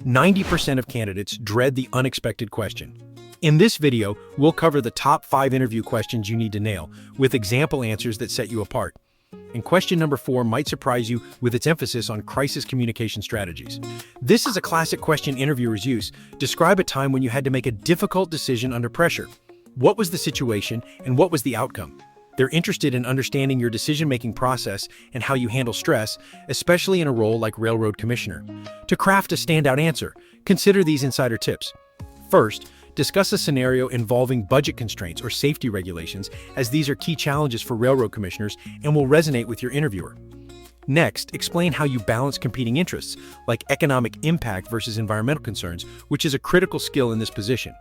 90% of candidates dread the unexpected question. In this video, we'll cover the top 5 interview questions you need to nail, with example answers that set you apart. And question number 4 might surprise you with its emphasis on crisis communication strategies. This is a classic question interviewers use. Describe a time when you had to make a difficult decision under pressure. What was the situation and what was the outcome? They're interested in understanding your decision-making process and how you handle stress, especially in a role like Railroad Commissioner. To craft a standout answer, consider these insider tips. First, discuss a scenario involving budget constraints or safety regulations, as these are key challenges for railroad commissioners and will resonate with your interviewer. Next, explain how you balance competing interests, like economic impact versus environmental concerns, which is a critical skill in this position.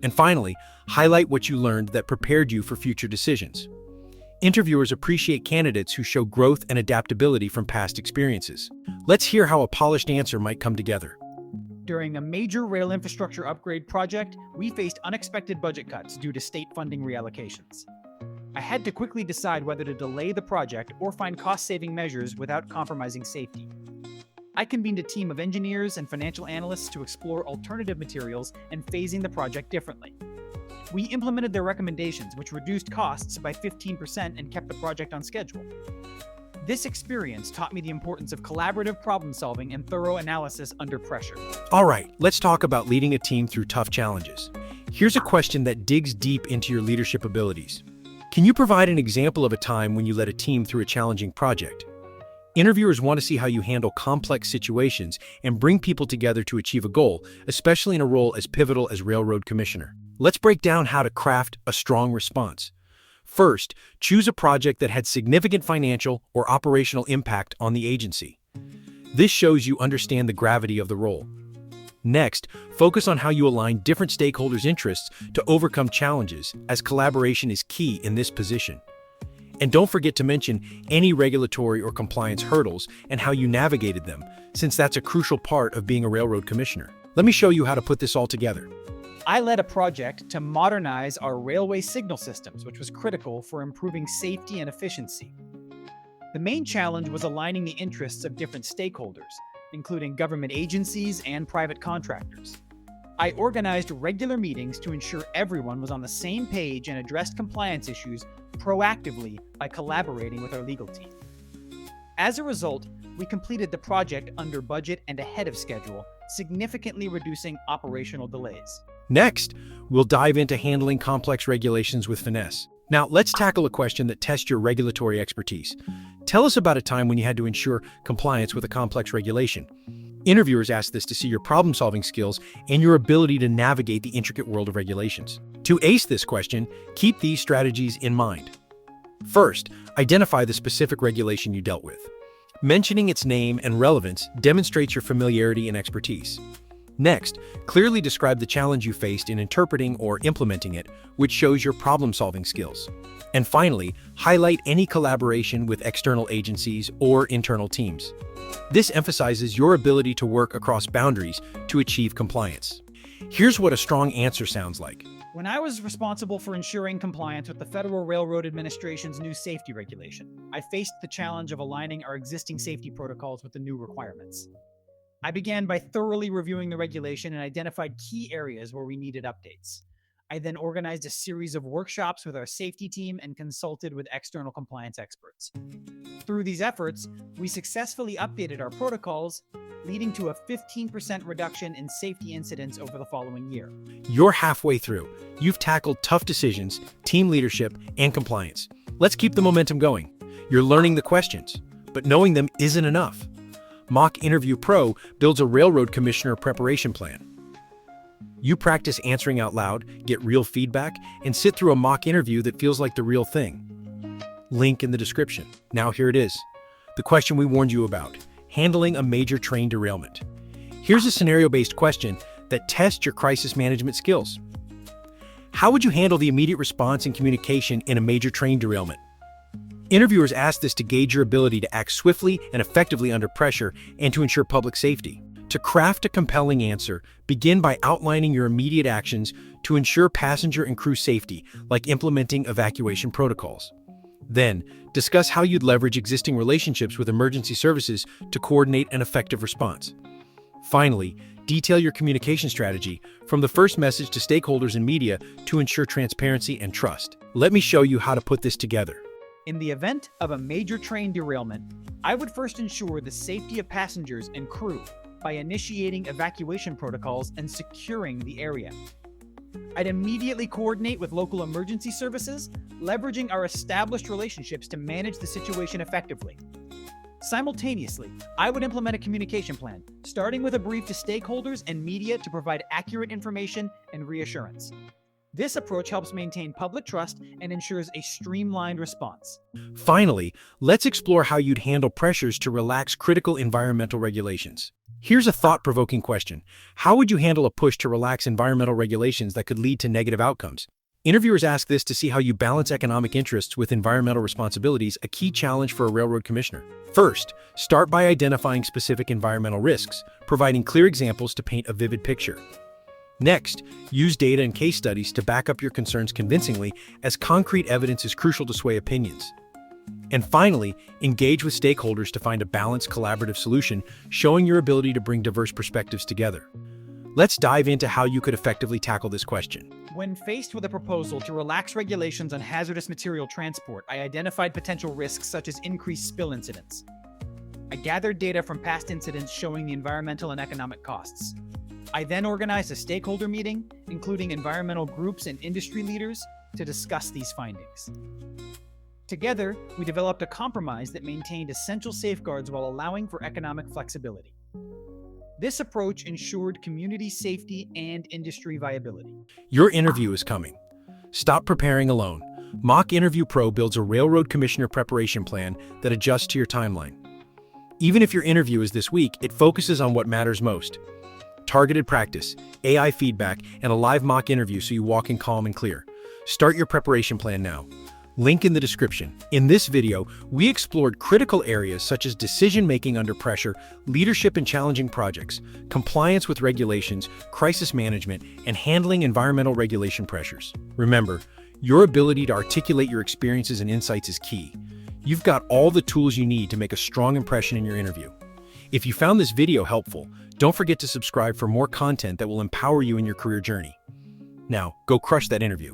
And finally, highlight what you learned that prepared you for future decisions. Interviewers appreciate candidates who show growth and adaptability from past experiences. Let's hear how a polished answer might come together. During a major rail infrastructure upgrade project, we faced unexpected budget cuts due to state funding reallocations. I had to quickly decide whether to delay the project or find cost-saving measures without compromising safety. I convened a team of engineers and financial analysts to explore alternative materials and phasing the project differently. We implemented their recommendations, which reduced costs by 15% and kept the project on schedule. This experience taught me the importance of collaborative problem solving and thorough analysis under pressure. All right, let's talk about leading a team through tough challenges. Here's a question that digs deep into your leadership abilities. Can you provide an example of a time when you led a team through a challenging project? Interviewers want to see how you handle complex situations and bring people together to achieve a goal, especially in a role as pivotal as Railroad Commissioner. Let's break down how to craft a strong response. First, choose a project that had significant financial or operational impact on the agency. This shows you understand the gravity of the role. Next, focus on how you align different stakeholders' interests to overcome challenges, as collaboration is key in this position. And don't forget to mention any regulatory or compliance hurdles and how you navigated them, since that's a crucial part of being a railroad commissioner. Let me show you how to put this all together. I led a project to modernize our railway signal systems, which was critical for improving safety and efficiency. The main challenge was aligning the interests of different stakeholders, including government agencies and private contractors. I organized regular meetings to ensure everyone was on the same page and addressed compliance issues proactively by collaborating with our legal team. As a result, we completed the project under budget and ahead of schedule, significantly reducing operational delays. Next, we'll dive into handling complex regulations with finesse. Now, let's tackle a question that tests your regulatory expertise. Tell us about a time when you had to ensure compliance with a complex regulation. Interviewers ask this to see your problem-solving skills and your ability to navigate the intricate world of regulations. To ace this question, keep these strategies in mind. First, identify the specific regulation you dealt with. Mentioning its name and relevance demonstrates your familiarity and expertise. Next, clearly describe the challenge you faced in interpreting or implementing it, which shows your problem-solving skills. And finally, highlight any collaboration with external agencies or internal teams. This emphasizes your ability to work across boundaries to achieve compliance. Here's what a strong answer sounds like. When I was responsible for ensuring compliance with the Federal Railroad Administration's new safety regulation, I faced the challenge of aligning our existing safety protocols with the new requirements. I began by thoroughly reviewing the regulation and identified key areas where we needed updates. I then organized a series of workshops with our safety team and consulted with external compliance experts. Through these efforts, we successfully updated our protocols, leading to a 15% reduction in safety incidents over the following year. You're halfway through. You've tackled tough decisions, team leadership, and compliance. Let's keep the momentum going. You're learning the questions, but knowing them isn't enough. Mock Interview Pro builds a railroad commissioner preparation plan. You practice answering out loud, get real feedback, and sit through a mock interview that feels like the real thing. Link in the description. Now here it is. The question we warned you about: handling a major train derailment. Here's a scenario-based question that tests your crisis management skills. How would you handle the immediate response and communication in a major train derailment? Interviewers ask this to gauge your ability to act swiftly and effectively under pressure and to ensure public safety. To craft a compelling answer, begin by outlining your immediate actions to ensure passenger and crew safety, like implementing evacuation protocols. Then, discuss how you'd leverage existing relationships with emergency services to coordinate an effective response. Finally, Detail your communication strategy, from the first message to stakeholders and media, to ensure transparency and trust. Let me show you how to put this together. In the event of a major train derailment, I would first ensure the safety of passengers and crew by initiating evacuation protocols and securing the area. I'd immediately coordinate with local emergency services, leveraging our established relationships to manage the situation effectively. Simultaneously, I would implement a communication plan, starting with a brief to stakeholders and media to provide accurate information and reassurance. This approach helps maintain public trust and ensures a streamlined response. Finally, let's explore how you'd handle pressures to relax critical environmental regulations. Here's a thought-provoking question. How would you handle a push to relax environmental regulations that could lead to negative outcomes? Interviewers ask this to see how you balance economic interests with environmental responsibilities, a key challenge for a railroad commissioner. First, start by identifying specific environmental risks, providing clear examples to paint a vivid picture. Next, use data and case studies to back up your concerns convincingly, as concrete evidence is crucial to sway opinions. And finally, engage with stakeholders to find a balanced, collaborative solution, showing your ability to bring diverse perspectives together. Let's dive into how you could effectively tackle this question. When faced with a proposal to relax regulations on hazardous material transport, I identified potential risks such as increased spill incidents. I gathered data from past incidents showing the environmental and economic costs. I then organized a stakeholder meeting, including environmental groups and industry leaders, to discuss these findings. Together, we developed a compromise that maintained essential safeguards while allowing for economic flexibility. This approach ensured community safety and industry viability. Your interview is coming. Stop preparing alone. Mock Interview Pro builds a railroad commissioner preparation plan that adjusts to your timeline. Even if your interview is this week, it focuses on what matters most. Targeted practice, AI feedback, and a live mock interview so you walk in calm and clear. Start your preparation plan now. Link in the description. In this video, we explored critical areas such as decision-making under pressure, leadership in challenging projects, compliance with regulations, crisis management, and handling environmental regulation pressures. Remember, your ability to articulate your experiences and insights is key. You've got all the tools you need to make a strong impression in your interview. If you found this video helpful, don't forget to subscribe for more content that will empower you in your career journey. Now, go crush that interview.